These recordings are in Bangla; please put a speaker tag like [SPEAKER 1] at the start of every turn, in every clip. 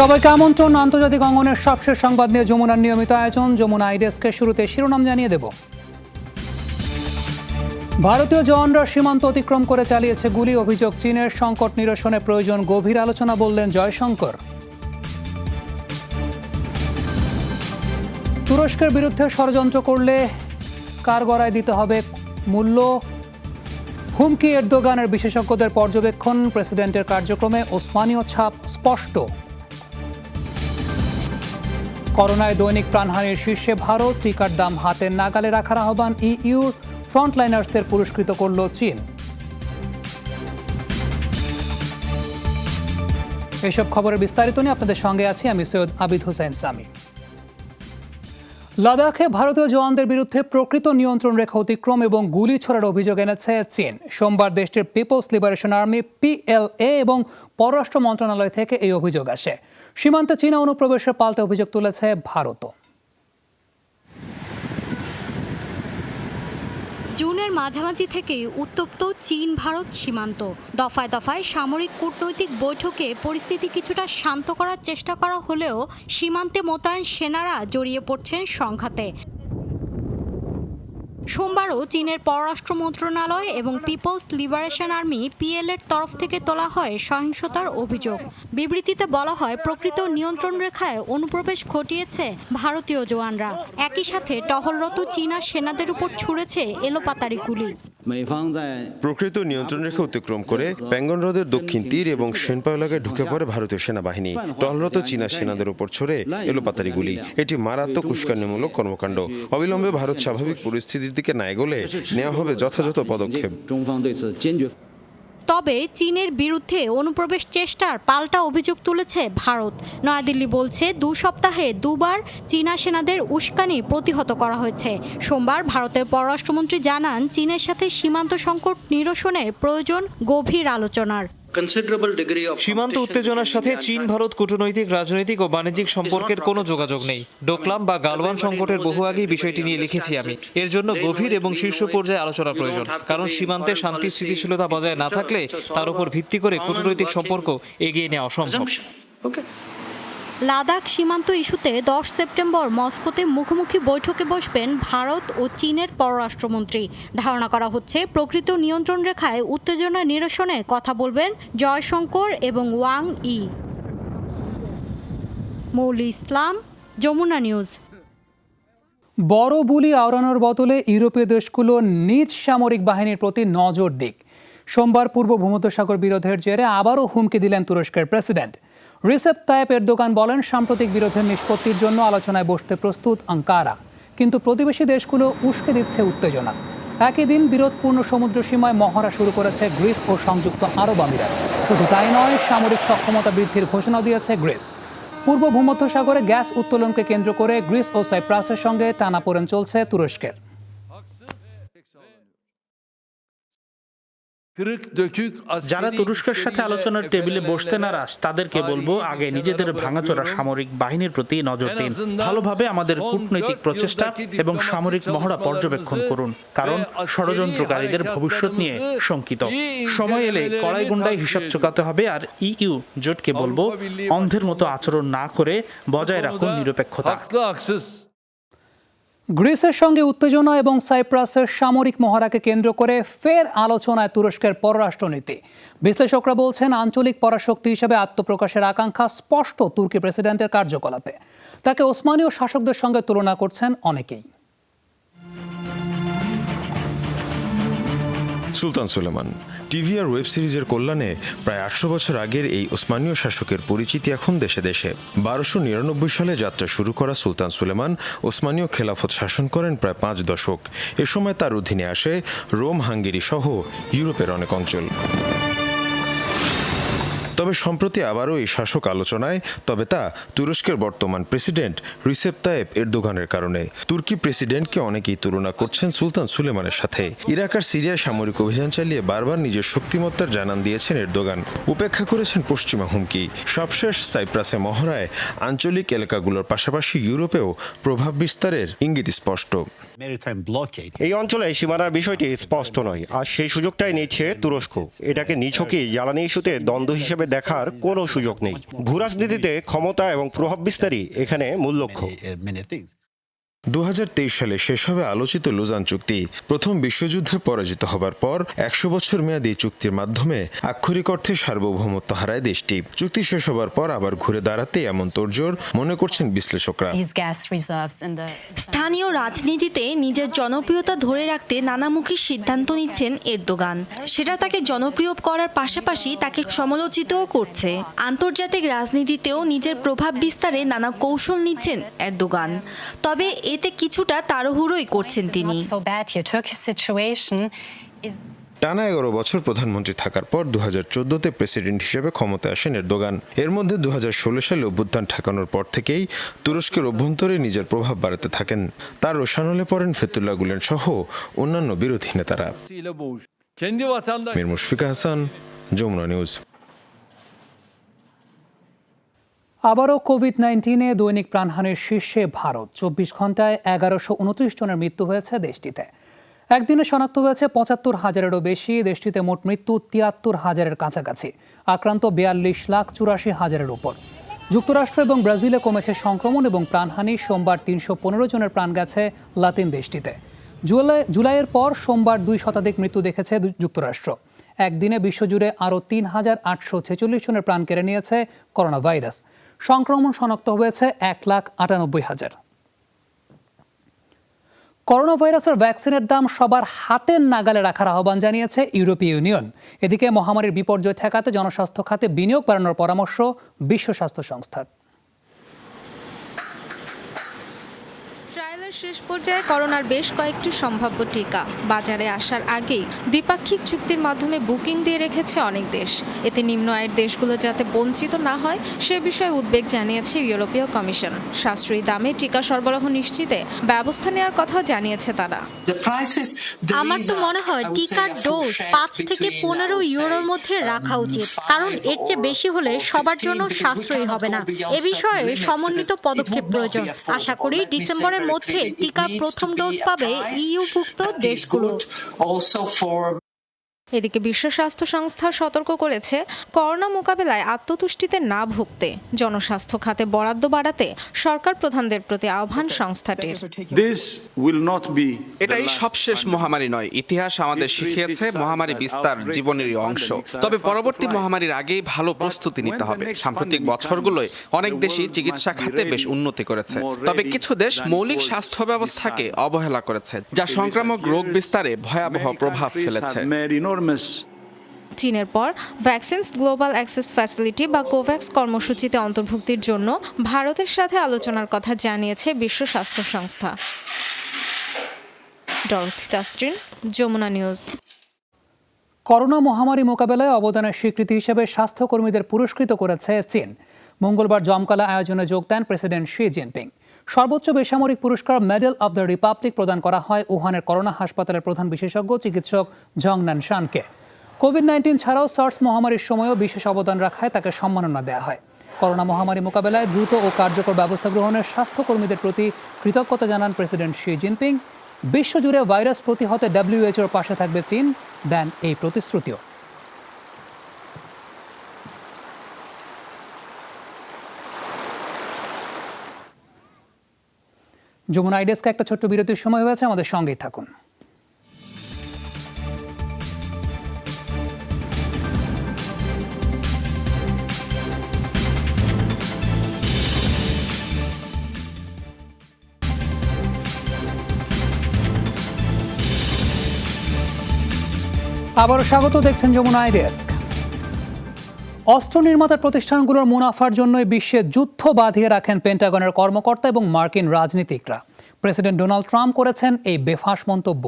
[SPEAKER 1] সবাইকে আমন্ত্রণ আন্তর্জাতিক অঙ্গনের সবশেষ সংবাদ নিয়ে যমুনার নিয়মিত আয়োজন যমুনা আইডেস্কের শুরুতে শিরোনাম জানিয়ে দেব। ভারতীয় জওয়ানরা সীমান্ত অতিক্রম করে চালিয়েছে গুলি, অভিযোগ চীনের, সংকট নিরসনে প্রয়োজন গভীর আলোচনা বললেন জয়শঙ্কর। তুরস্কের বিরুদ্ধে ষড়যন্ত্র করলে কাঠগড়ায় দিতে হবে মূল্য, হুমকি এরদোগানের বিশেষজ্ঞদের পর্যবেক্ষণ। প্রেসিডেন্টের কার্যক্রমে ওসমানীয় ছাপ স্পষ্ট। করোনায় দৈনিক প্রাণহানির শীর্ষে ভারত, টিকার দাম হাতের নাগালে রাখার আহ্বান ইইউর, ফ্রন্টলাইনার্সদের পুরস্কৃত করল চীন। এসব খবরের বিস্তারিত নিয়ে আপনাদের সঙ্গে আছি আমি সৈয়দ আবিদ হোসেন সামি। লাদাখে ভারতীয় জওয়ানদের বিরুদ্ধে প্রকৃত নিয়ন্ত্রণ রেখা অতিক্রম এবং গুলি ছোড়ার অভিযোগ এনেছে চীন। সোমবার দেশটির পিপলস লিবারেশন আর্মি PLA এবং পররাষ্ট্র মন্ত্রণালয় থেকে এই অভিযোগ আসে। সীমান্তে চীনা অনুপ্রবেশের পাল্টা অভিযোগ তুলেছে ভারতও।
[SPEAKER 2] জুনের মাঝামাঝি থেকেই উত্তপ্ত চীন ভারত সীমান্ত। দফায় দফায় সামরিক কূটনৈতিক বৈঠকে পরিস্থিতি কিছুটা শান্ত করার চেষ্টা করা হলেও সীমান্তে মোতায়েন সেনারা জড়িয়ে পড়ছেন সংঘাতে। সোমবারও চীনের পররাষ্ট্র মন্ত্রণালয় এবং পিপলস লিবারেশন আর্মি PLA এর তরফ থেকে তোলা হয় সহিংসতার অভিযোগ। বিবৃতিতে বলা হয়, প্রকৃত নিয়ন্ত্রণ রেখায় অনুপ্রবেশ ঘটিয়েছে ভারতীয় জওয়ানরা। একই সাথে টহলরত চীনা সেনাদের উপর ছুড়েছে এলোপাতাড়ি গুলি।
[SPEAKER 3] প্রকৃত নিয়ন্ত্রণ রেখা অতিক্রম করে প্যাঙ্গন হ্রদের দক্ষিণ তীর এবং সেনপাও এলাকায় ঢুকে পড়ে ভারতীয় সেনাবাহিনী। টহলরত চীনা সেনাদের উপর ছড়ে এলোপাতাড়ি গুলি। এটি মারাত্মক উস্কানিমূলক কর্মকাণ্ড। অবিলম্বে ভারত স্বাভাবিক পরিস্থিতির দিকে না এগোলে নেওয়া হবে যথাযথ পদক্ষেপ।
[SPEAKER 2] তবে চীনের বিরুদ্ধে অনুপ্রবেশ চেষ্টার পাল্টা অভিযোগ তুলেছে ভারত। নয়াদিল্লি বলছে 2 সপ্তাহে 2 বার চীনা সেনাদের উস্কানি প্রতিহত করা হয়েছে। সোমবার ভারতের পররাষ্ট্রমন্ত্রী জানান, চীনের সাথে সীমান্ত সংকট নিরসনে প্রয়োজন গভীর আলোচনার।
[SPEAKER 4] সীমান্ত উত্তেজনার সাথে চীন ভারত কূটনৈতিক, রাজনৈতিক ও বাণিজ্যিক সম্পর্কের কোনো যোগাযোগ নেই। ডোকলাম বা গালওয়ান সংকটের বহু আগেই বিষয়টি নিয়ে লিখেছি আমি। এর জন্য গভীর এবং শীর্ষ পর্যায়ে আলোচনা প্রয়োজন, কারণ সীমান্তে শান্তি স্থিতিশীলতা বজায় না থাকলে তার উপর ভিত্তি করে কূটনৈতিক সম্পর্ক এগিয়ে নেওয়া অসম্ভব।
[SPEAKER 2] লাদাখ সীমান্ত ইস্যুতে 10 সেপ্টেম্বর মস্কোতে মুখোমুখি বৈঠকে বসবেন ভারত ও চীনের পররাষ্ট্রমন্ত্রী। ধারণা করা হচ্ছে প্রকৃত নিয়ন্ত্রণ রেখায় উত্তেজনা নিরসনে কথা বলবেন জয়শঙ্কর এবং ওয়াং ই। মৌলি ইসলাম, যমুনা নিউজ।
[SPEAKER 1] বড় বুলি আওড়ানোর বদলে ইউরোপীয় দেশগুলো নিজ সামরিক বাহিনীর প্রতি নজর দিক। সোমবার পূর্ব ভূমধ্যসাগর বিরোধের জেরে আবারও হুমকি দিলেন তুরস্কের প্রেসিডেন্ট। রিসেপ তাইপ এরদোগান বলেন, সাম্প্রতিক বিরোধের নিষ্পত্তির জন্য আলোচনায় বসতে প্রস্তুত আঙ্কারা, কিন্তু প্রতিবেশী দেশগুলো উস্কে দিচ্ছে উত্তেজনা। একই দিন বিরোধপূর্ণ সমুদ্র সীমায় মহড়া শুরু করেছে গ্রিস ও সংযুক্ত আরব আমিরাত। শুধু তাই নয়, সামরিক সক্ষমতা বৃদ্ধির ঘোষণাও দিয়েছে গ্রিস। পূর্ব ভূমধ্যসাগরে গ্যাস উত্তোলনকে কেন্দ্র করে গ্রিস ও সাইপ্রাসের সঙ্গে টানাপোড়েন চলছে তুরস্কের।
[SPEAKER 5] যারা তুরস্কের সাথে আলোচনার টেবিলে বসতে নারাজ, তাদেরকে বলবো আগে নিজেদের ভাঙাচোরা সামরিক বাহিনীর প্রতি নজর দিন। ভালোভাবে আমাদের কূটনৈতিক প্রচেষ্টা এবং সামরিক মহড়া পর্যবেক্ষণ করুন, কারণ ষড়যন্ত্রকারীদের ভবিষ্যৎ নিয়ে শঙ্কিত। সময় এলে কড়াই গুন্ডায় হিসাব চোকাতে হবে। আর EU জোটকে বলবো অন্ধের মতো আচরণ না করে বজায় রাখুন নিরপেক্ষতা।
[SPEAKER 1] গ্রিসের সঙ্গে উত্তেজনা এবং সাইপ্রাসের সামরিক মহড়াকে কেন্দ্র করে ফের আলোচনায় তুরস্কের পররাষ্ট্রনীতি। বিশ্লেষকরা বলছেন, আঞ্চলিক পরাশক্তি হিসেবে আত্মপ্রকাশের আকাঙ্ক্ষা স্পষ্ট তুর্কি প্রেসিডেন্টের কার্যকলাপে। তাকে ওসমানীয় শাসকদের সঙ্গে তুলনা করছেন অনেকেই।
[SPEAKER 3] সুলতান সুলেমান টিভি আর ওয়েব সিরিজের কল্যাণে প্রায় 800 বছর আগের এই ওসমানীয় শাসকের পরিচিতি এখন দেশে দেশে। 1299 সালে যাত্রা শুরু করা সুলতান সুলেমান ওসমানীয় খেলাফত শাসন করেন প্রায় 5 দশক। এ সময় তার অধীনে আসে রোম, হাঙ্গেরি সহ ইউরোপের অনেক অঞ্চল। তবে সম্প্রতি আবারও এই শাসক আলোচনায়, তবে তা তুরস্কের বর্তমান প্রেসিডেন্ট রিসেপ তাইপ এরদোগানের কারণে। তুর্কি প্রেসিডেন্টকে অনেকেই তুলনা করছেন সুলতান সুলেমানের সাথে। ইরাক আর সিরিয়ায় সামরিক অভিযান চালিয়ে বারবার নিজের শক্তিমত্তার জানান দিয়েছেন এরদোগান। উপেক্ষা করেছেন পশ্চিমা হুমকি। সবশেষ সাইপ্রাসে মহড়ায় আঞ্চলিক এলাকাগুলোর পাশাপাশি ইউরোপেও প্রভাব বিস্তারের ইঙ্গিত স্পষ্ট।
[SPEAKER 6] এই অঞ্চলে সীমানার বিষয়টি স্পষ্ট নয়, আর সেই সুযোগটাই নিচ্ছে তুরস্ক। এটাকে নিছকই জ্বালানি ইস্যুতে দ্বন্দ্ব হিসেবে দেখার কোনো সুযোগ নেই। ভূরাজনীতিতে ক্ষমতা এবং প্রভাব বিস্তারই এখানে মূল লক্ষ্য।
[SPEAKER 3] 2023 সালে শেষ হবে আলোচিত লুজান চুক্তি। প্রথম বিশ্বযুদ্ধে পরাজিত হবার পর 100 বছর মেয়াদী চুক্তির মাধ্যমে আক্ষরিক অর্থে সার্বভৌমত্ব হারায় দেশটি। চুক্তি শেষ হবার পর আবার ঘুরে দাঁড়াতে এমন তোড়জোড় মনে করছেন বিশ্লেষকরা।
[SPEAKER 7] স্থানীয় রাজনীতিতে নিজের জনপ্রিয়তা ধরে রাখতে নানামুখী সিদ্ধান্ত নিচ্ছেন এরদোগান। সেটা তাকে জনপ্রিয় করার পাশাপাশি তাকে সমালোচিতও করছে। আন্তর্জাতিক রাজনীতিতেও নিজের প্রভাব বিস্তারে নানা কৌশল নিচ্ছেন এরদোগান। তবে এতে কিছুটা তাড়াহুড়োই করছেন তিনি।
[SPEAKER 3] টানা 11 বছর প্রধানমন্ত্রী থাকার পর 2014-তে প্রেসিডেন্ট হিসেবে ক্ষমতায় আসেন এরদোগান। এর মধ্যে 2016 সালে অভ্যুত্থান ঠেকানোর পর থেকেই তুরস্কের অভ্যন্তরে নিজের প্রভাব বাড়াতে থাকেন। তার রোষানলে পড়েন ফেতুল্লাহ গুলেন সহ অন্যান্য বিরোধী নেতারা। মীর মুশফিকা হাসান, যমুনা নিউজ।
[SPEAKER 1] আবারও কোভিড-19-এ দৈনিক প্রাণহানির শীর্ষে ভারত। 24 ঘন্টায় 1129 জনের মৃত্যু হয়েছে দেশটিতে। একদিনে শনাক্ত হয়েছে 75,000-এরও বেশি। দেশটিতে মোট মৃত্যু 73,000-এর কাছাকাছি। আক্রান্ত 42,84,000-এর উপর। যুক্তরাষ্ট্র এবং ব্রাজিলে কমেছে সংক্রমণ এবং প্রাণহানি। সোমবার 315 জনের প্রাণ গেছে লাতিন দেশটিতে। জুলাইয়ের পর সোমবার 2 শতাধিক মৃত্যু দেখেছে যুক্তরাষ্ট্র। একদিনে বিশ্বজুড়ে আরও 3,846 জনের প্রাণ কেড়ে নিয়েছে করোনা ভাইরাস। সংক্রমণ শনাক্ত হয়েছে 1,98,000। করোনা ভাইরাসের ভ্যাকসিনের দাম সবার হাতের নাগালে রাখার আহ্বান জানিয়েছে ইউরোপীয় ইউনিয়ন। এদিকে মহামারীর বিপর্যয় ঠেকাতে জনস্বাস্থ্য খাতে বিনিয়োগ বাড়ানোর পরামর্শ বিশ্ব স্বাস্থ্য সংস্থার।
[SPEAKER 8] ট্রায়ালের শেষ পর্যায়ে করোনার বেশ কয়েকটি সম্ভাব্য টিকা বাজারে আসার আগেই দ্বিপাক্ষিক চুক্তির মাধ্যমে বুকিং দিয়ে রেখেছে অনেক দেশ। এতে নিম্ন আয়ের দেশগুলো যাতে বঞ্চিত না হয় সে বিষয়ে উদ্বেগ জানিয়েছে ইউরোপীয় কমিশন। সাশ্রয়ী দামে টিকা সরবরাহ নিশ্চিতে ব্যবস্থা নেওয়ার কথাও জানিয়েছে তারা।
[SPEAKER 2] আমার তো মনে হয় টিকার ডোজ 5 থেকে 15 ইউরোর মধ্যে রাখা উচিত, কারণ এর চেয়ে বেশি হলে সবার জন্য সাশ্রয়ী হবে না। এ বিষয়ে সমন্বিত পদক্ষেপ প্রয়োজন। আশা করি ডিসেম্বরের মধ্যে টিকার প্রথম ডোজ পাবে ইইউভুক্ত দেশগুলো।
[SPEAKER 8] এদিকে বিশ্ব স্বাস্থ্য সংস্থা সতর্ক করেছে করোনা মোকাবেলায় আত্মতুষ্টিতে না ভুগতে জনস্বাস্থ্য খাতে বরাদ্দ বাড়াতে সরকার প্রধানদের প্রতি আহ্বান সংস্থাটির।
[SPEAKER 9] এটাই সবশেষ মহামারী নয়। ইতিহাস আমাদের শিখিয়েছে মহামারী বিস্তার জীবনেরই অংশ। তবে পরবর্তী মহামারীর আগেই ভালো প্রস্তুতি নিতে হবে। সাম্প্রতিক বছরগুলোয় অনেক দেশই চিকিৎসা খাতে বেশ উন্নতি করেছে, তবে কিছু দেশ মৌলিক স্বাস্থ্য ব্যবস্থাকে অবহেলা করেছে, যা সংক্রামক রোগ বিস্তারে ভয়াবহ প্রভাব ফেলেছে।
[SPEAKER 8] চীনের পর ভ্যাকসিনস গ্লোবাল অ্যাক্সেস ফ্যাসিলিটি বা কোভ্যাক্স কর্মসূচিতে অন্তর্ভুক্তির জন্য ভারতের সাথে আলোচনার কথা জানিয়েছে বিশ্ব স্বাস্থ্য সংস্থা। Dorothy Tasrin, Jamuna news.
[SPEAKER 1] Corona মহামারী মোকাবেলায় অবদানের স্বীকৃতি হিসেবে স্বাস্থ্যকর্মীদের পুরস্কৃত করেছে চীন। মঙ্গলবার জমকালা আয়োজনে যোগ দেন প্রেসিডেন্ট শি জিনপিং। সর্বোচ্চ বেসামরিক পুরস্কার মেডেল অব দ্য রিপাবলিক প্রদান করা হয় উহানের করোনা হাসপাতালের প্রধান বিশেষজ্ঞ চিকিৎসক জং নানশানকে। কোভিড-19 ছাড়াও সার্স মহামারীর সময়ও বিশেষ অবদান রাখায় তাকে সম্মাননা দেওয়া হয়। করোনা মহামারী মোকাবেলায় দ্রুত ও কার্যকর ব্যবস্থা গ্রহণের স্বাস্থ্যকর্মীদের প্রতি কৃতজ্ঞতা জানান প্রেসিডেন্ট শি জিনপিং। বিশ্বজুড়ে ভাইরাস প্রতিহতে WHO-র পাশে থাকবে চীন, দেন এই প্রতিশ্রুতিও। যমুনা আইডেস্কে একটা ছোট্ট বিরতির সময় হয়েছে, আমাদের সঙ্গেই থাকুন। আবারও স্বাগত, দেখছেন যমুনা আইডেস্ক। অস্ত্র নির্মাতা প্রতিষ্ঠানগুলোর মুনাফার জন্যই বিশ্বে যুদ্ধ বাঁধিয়ে রাখেন পেন্টাগনের কর্মকর্তা এবং মার্কিন রাজনীতিকরা। প্রেসিডেন্ট ডোনাল্ড ট্রাম্প করেছেন এই বেফাঁস মন্তব্য।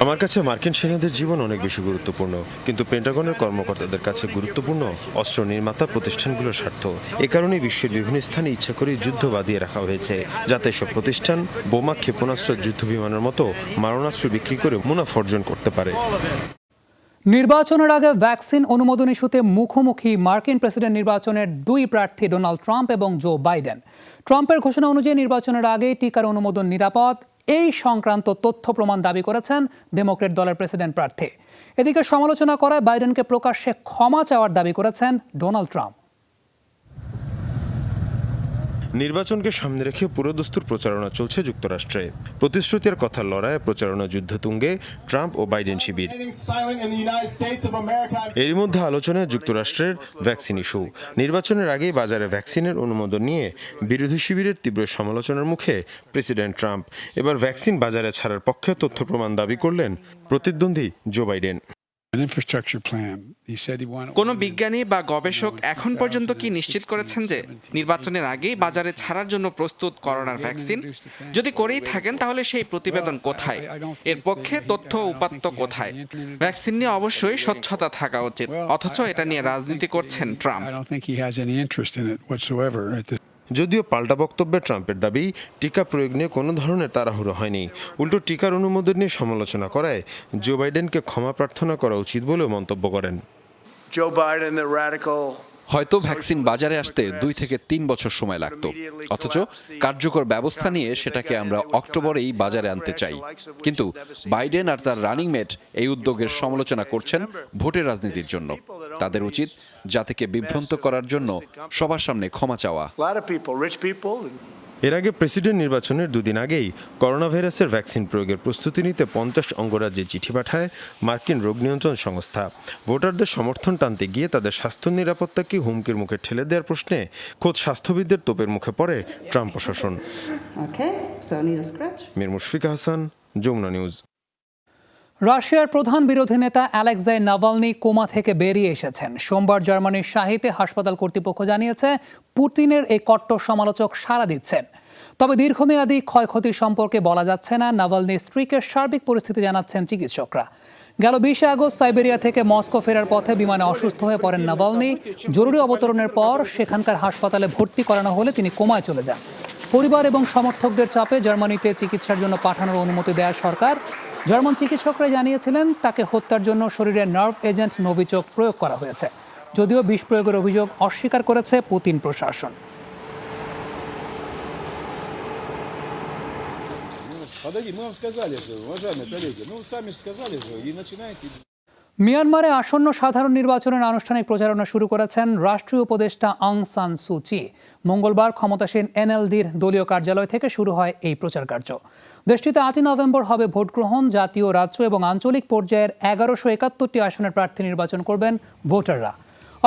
[SPEAKER 3] আমার কাছে মার্কিন সেনাদের জীবন অনেক বেশি গুরুত্বপূর্ণ, কিন্তু পেন্টাগনের কর্মকর্তাদের কাছে গুরুত্বপূর্ণ অস্ত্র নির্মাতা প্রতিষ্ঠানগুলোর স্বার্থ। এ কারণে বিশ্বের বিভিন্ন স্থানে ইচ্ছা করে যুদ্ধ বাঁধিয়ে রাখা হয়েছে, যাতে সব প্রতিষ্ঠান বোমা, ক্ষেপণাস্ত্র, যুদ্ধবিমানের মতো মারণাস্ত্র বিক্রি করে মুনাফা অর্জন করতে পারে।
[SPEAKER 1] নির্বাচনের আগে ভ্যাকসিন অনুমোদন ইস্যুতে মুখোমুখি মার্কিন প্রেসিডেন্ট নির্বাচনের 2 প্রার্থী ডোনাল্ড ট্রাম্প এবং জো বাইডেন। ট্রাম্পের ঘোষণা অনুযায়ী নির্বাচনের আগে টিকার অনুমোদন নিরাপদ, এই সংক্রান্ত তথ্য প্রমাণ দাবি করেছেন ডেমোক্র্যাট দলের প্রেসিডেন্ট প্রার্থী। এদিকে সমালোচনা করায় বাইডেনকে প্রকাশ্যে ক্ষমা চাওয়ার দাবি করেছেন ডোনাল্ড ট্রাম্প।
[SPEAKER 3] নির্বাচনকে সামনে রেখে পুরোদস্তুর প্রচারণা চলছে যুক্তরাষ্ট্রে। প্রতিশ্রুতির কথা লড়ায় প্রচারণা যুদ্ধ তুঙ্গে ট্রাম্প ও বাইডেন শিবির। এরই মধ্যে আলোচনায় যুক্তরাষ্ট্রের ভ্যাকসিন ইস্যু। নির্বাচনের আগেই বাজারে ভ্যাকসিনের অনুমোদন নিয়ে বিরোধী শিবিরের তীব্র সমালোচনার মুখে প্রেসিডেন্ট ট্রাম্প। এবার ভ্যাকসিন বাজারে ছাড়ার পক্ষে তথ্য প্রমাণ দাবি করলেন প্রতিদ্বন্দ্বী জো বাইডেন।
[SPEAKER 9] কোনো বিজ্ঞানী বা গবেষক এখন পর্যন্ত কি নিশ্চিত করেছেন যে নির্বাচনের আগেই বাজারে ছাড়ার জন্য প্রস্তুত করোনার ভ্যাকসিন? যদি করেই থাকেন তাহলে সেই প্রতিবেদন কোথায়? এর পক্ষে তথ্য উপাত্ত কোথায়? ভ্যাকসিন নিয়ে অবশ্যই স্বচ্ছতা থাকা উচিত, অথচ এটা নিয়ে রাজনীতি করছেন ট্রাম্প।
[SPEAKER 3] যদিও পাল্টা বক্তব্যে ট্রাম্পের দাবি টিকা প্রয়োগ নিয়ে কোনো ধরনের তাড়াহুড়ো হয়নি। উল্টো টিকার অনুমোদন নিয়ে সমালোচনা করায় জো বাইডেনকে ক্ষমা প্রার্থনা করা উচিত বলেও মন্তব্য করেন।
[SPEAKER 10] হয়তো ভ্যাকসিন বাজারে আসতে 2 থেকে 3 বছর সময় লাগতো, অথচ কার্যকর ব্যবস্থা নিয়ে সেটাকে আমরা অক্টোবরেই বাজারে আনতে চাই। কিন্তু বাইডেন আর তার রানিং মেট এই উদ্যোগের সমালোচনা করছেন ভোটের রাজনীতির জন্য। তাদের উচিত জাতিকে বিভ্রান্ত করার জন্য সবার সামনে ক্ষমা চাওয়া।
[SPEAKER 3] এর আগে প্রেসিডেন্ট নির্বাচনের 2 দিন আগেই করোনা ভাইরাসের ভ্যাকসিন প্রয়োগের প্রস্তুতি নিতে 50 অঙ্গরাজ্যে চিঠি পাঠায় মার্কিন রোগ নিয়ন্ত্রণ সংস্থা। ভোটারদের সমর্থন টানতে গিয়ে তাদের স্বাস্থ্য নিরাপত্তাকে হুমকির মুখে ঠেলে দেওয়ার প্রশ্নে খোদ স্বাস্থ্যবিদদের তোপের মুখে পড়ে ট্রাম্প প্রশাসন। মীর মুশফিকা হাসান, যমুনা নিউজ।
[SPEAKER 1] রাশিয়ার প্রধান বিরোধী নেতা অ্যালেক্সাই নাভালনি কোমা থেকে বেরিয়ে এসেছেন। সোমবার জার্মানির শাহিতে হাসপাতাল কর্তৃপক্ষ জানিয়েছে পুতিনের এই কট্টর সমালোচক সাড়া দিচ্ছেন। তবে দীর্ঘমেয়াদী ক্ষয়ক্ষতি সম্পর্কে বলা যাচ্ছে না। নাভালনির স্ত্রীকে সার্বিক পরিস্থিতি জানাচ্ছেন চিকিৎসকরা। গেল 20 আগস্ট সাইবেরিয়া থেকে মস্কো ফেরার পথে বিমানে অসুস্থ হয়ে পড়েন নাভালনি। জরুরি অবতরণের পর সেখানকার হাসপাতালে ভর্তি করানো হলে তিনি কোমায় চলে যান। পরিবার এবং সমর্থকদের চাপে জার্মানিতে চিকিৎসার জন্য পাঠানোর অনুমতি দেয় সরকার। জার্মান চিকিৎসকরা জানিয়েছিলেন তাকে হত্যার জন্য শরীরে নার্ভ এজেন্ট নোভিচক প্রয়োগ করা হয়েছে। যদিও বিষ প্রয়োগের অভিযোগ অস্বীকার করেছে পুতিন প্রশাসন। মিয়ানমারে আসন্ন সাধারণ নির্বাচনের আনুষ্ঠানিক প্রচারণা শুরু করেছেন রাষ্ট্রীয় উপদেষ্টা অং সান সু চি। মঙ্গলবার ক্ষমতাসীন এনএলডির দলীয় কার্যালয় থেকে শুরু হয় এই প্রচার কার্য। দেশটিতে 8 নভেম্বর হবে ভোট গ্রহণ। জাতীয়, রাজ্য এবং আঞ্চলিক পর্যায়ের 1171টি আসনের প্রার্থী নির্বাচন করবেন ভোটাররা।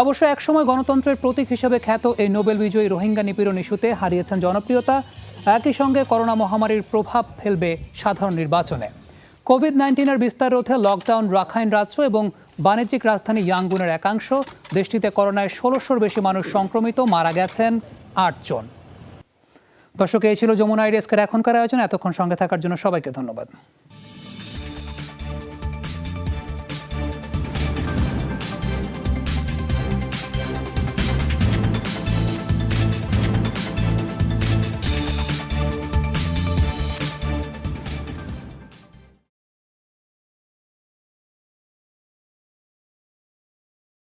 [SPEAKER 1] অবশ্য একসময় গণতন্ত্রের প্রতীক হিসেবে খ্যাত এই নোবেল বিজয়ী রোহিঙ্গা নিপীড়ন ইস্যুতে হারিয়েছেন জনপ্রিয়তা। একই সঙ্গে করোনা মহামারীর প্রভাব ফেলবে সাধারণ নির্বাচনে। কোভিড-19-এর বিস্তার রোধে লকডাউন রাখাইন রাজ্য এবং বাণিজ্যিক রাজধানী ইয়াঙ্গুনের একাংশ। দেশটিতে করোনায় 1600-র বেশি মানুষ সংক্রমিত, মারা গেছেন 8 জন। দর্শক, এই ছিল যমুনা ডেস্কের এখনকার আয়োজন। এতক্ষণ সঙ্গে থাকার জন্য সবাইকে ধন্যবাদ।